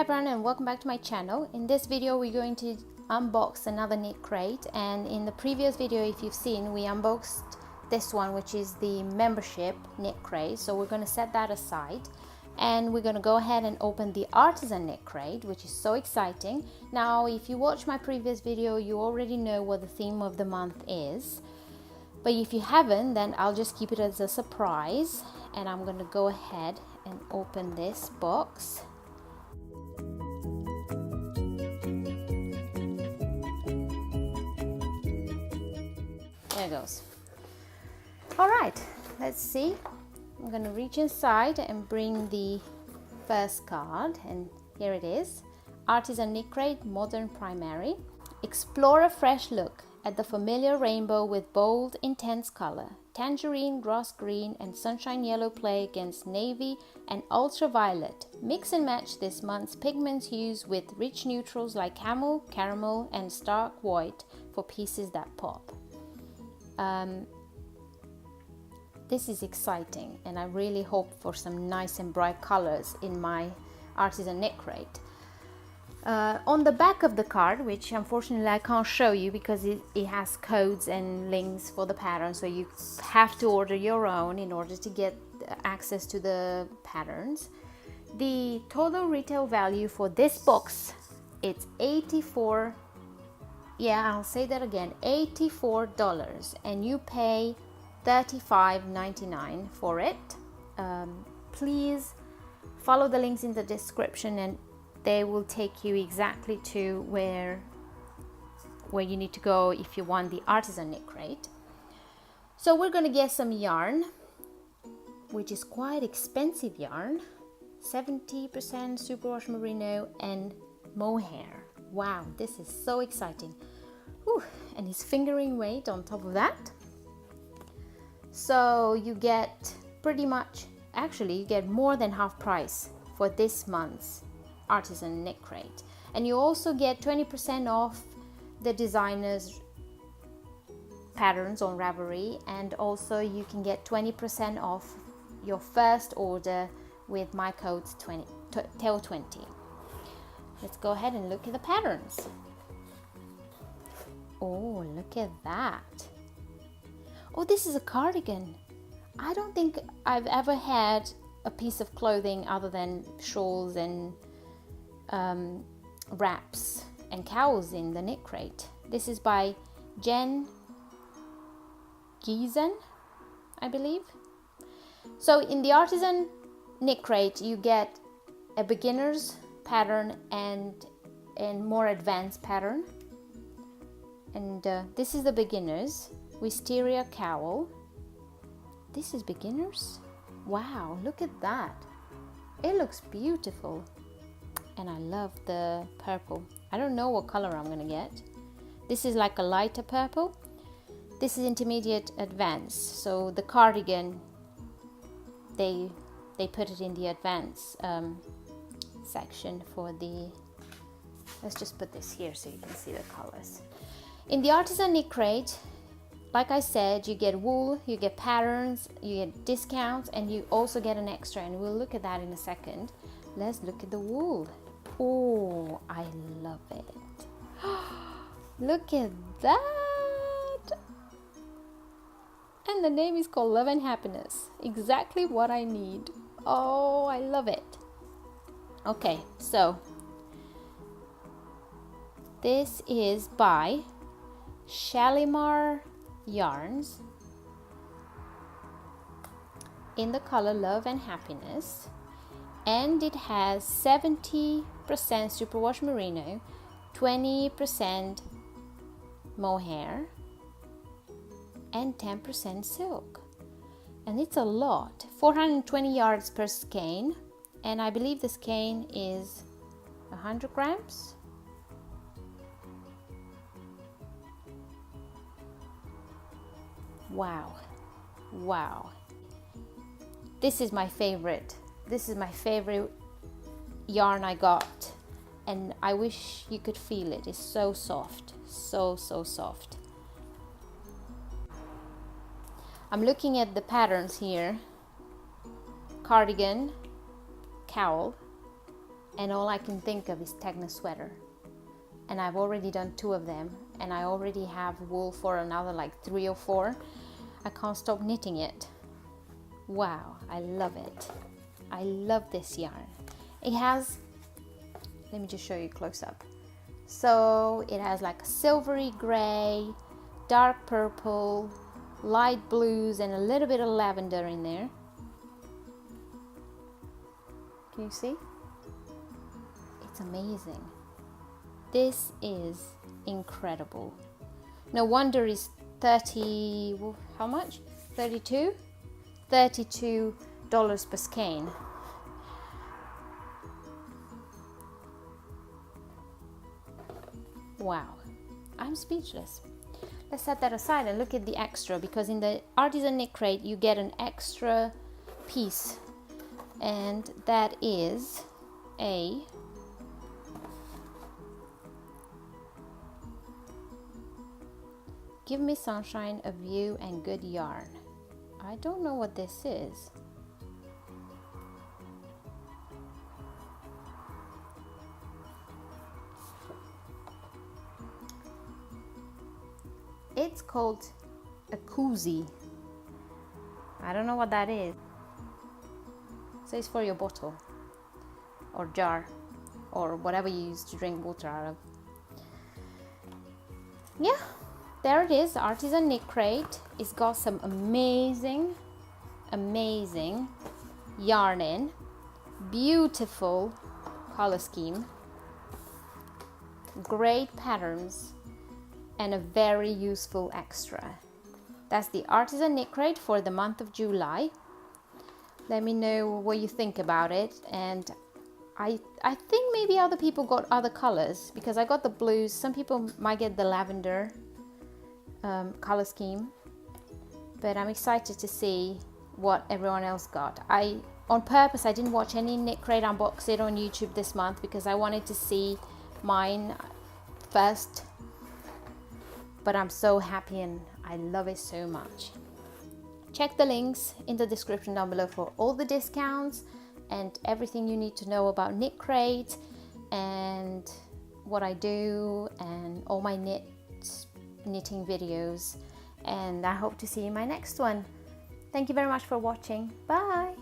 Hi everyone and welcome back to my channel. In this video we're going to unbox another KnitCrate, and in the previous video, if you've seen, we unboxed this one, which is the membership KnitCrate. So we're going to set that aside and we're going to go ahead and open the ARTISAN KnitCrate, which is so exciting. Now if you watch my previous video, you already know what the theme of the month is, but if you haven't, then I'll just keep it as a surprise. And I'm going to go ahead and open this box. There it goes. All right, let's see. I'm going to reach inside and bring the first card, and here it is. ARTISAN KnitCrate Modern Primary. Explore a fresh look at the familiar rainbow with bold, intense color. Tangerine, grass green, and sunshine yellow play against navy and ultraviolet. Mix and match this month's pigment hues with rich neutrals like camel, caramel, and stark white for pieces that pop. This is exciting, and I really hope for some nice and bright colors in my ARTISAN KnitCrate. On the back of the card, which unfortunately I can't show you because it has codes and links for the pattern, so you have to order your own in order to get access to the patterns. The total retail value for this box, it's $84. Yeah, I'll say that again, $84, and you pay $35.99 for it. Please follow the links in the description and they will take you exactly to where you need to go if you want the ARTISAN KnitCrate. So we're going to get some yarn, which is quite expensive yarn, 70% superwash merino and mohair. Wow, this is so exciting. Whew, and it's fingering weight on top of that. So you get pretty much, actually you get more than half price for this month's ARTISAN KnitCrate, and you also get 20% off the designer's patterns on Ravelry, and also you can get 20% off your first order with my code TEO20. Let's go ahead and look at the patterns. Oh, look at that. Oh, this is a cardigan. I don't think I've ever had a piece of clothing other than shawls and wraps and cowls in the KnitCrate. This is by Jen Giesen, I believe. So in the ARTISAN KnitCrate you get a beginner's pattern and more advanced pattern, and this is the beginners wisteria cowl. This is beginners. Wow, look at that. It looks beautiful, and I love the purple. I don't know what color I'm gonna get. This is like a lighter purple. This is intermediate advanced. So the cardigan, they put it in the advanced section for the, let's just put this here so you can see the colors. In the ARTISAN KnitCrate, like I said, you get wool, you get patterns, you get discounts, and you also get an extra, and we'll look at that in a second. Let's look at the wool. Oh, I love it. Look at that. And the name is called Love and Happiness. Exactly what I need. Oh, I love it. Okay, so this is by Shalimar Yarns in the color Love and Happiness, and it has 70% superwash merino, 20% mohair, and 10% silk, and it's a lot. 420 yards per skein, and I believe the skein is 100 grams. Wow, wow. This is my favorite. This is my favorite yarn I got, and I wish you could feel it. It's so soft, so soft. I'm looking at the patterns here. Cardigan, cowl, and all I can think of is Tegna sweater. And I've already done 2 of them, and I already have wool for another like 3 or 4. I can't stop knitting it. Wow, I love it. I love this yarn. It has, let me just show you close up. So it has like a silvery gray, dark purple, light blues, and a little bit of lavender in there. Can you see? It's amazing. This is incredible. No wonder it's 30, how much? 32? $32 per skein. Wow, I'm speechless. Let's set that aside and look at the extra, because in the Artisan KnitCrate you get an extra piece, and that is a Give Me Sunshine, a View, and Good Yarn. I don't know what this is. It's called a koozie. I don't know what that is. So it's for your bottle or jar or whatever you use to drink water out of. Yeah, there it is, Artisan KnitCrate. It's got some amazing yarn in, beautiful color scheme, great patterns, and a very useful extra. That's the Artisan KnitCrate for the month of July. Let me know what you think about it, and I think maybe other people got other colors, because I got the blues. Some people might get the lavender color scheme, but I'm excited to see what everyone else got. On purpose, I didn't watch any KnitCrate unbox it on YouTube this month because I wanted to see mine first, but I'm so happy and I love it so much. Check the links in the description down below for all the discounts and everything you need to know about KnitCrate and what I do and all my knitting videos. And I hope to see you in my next one. Thank you very much for watching. Bye!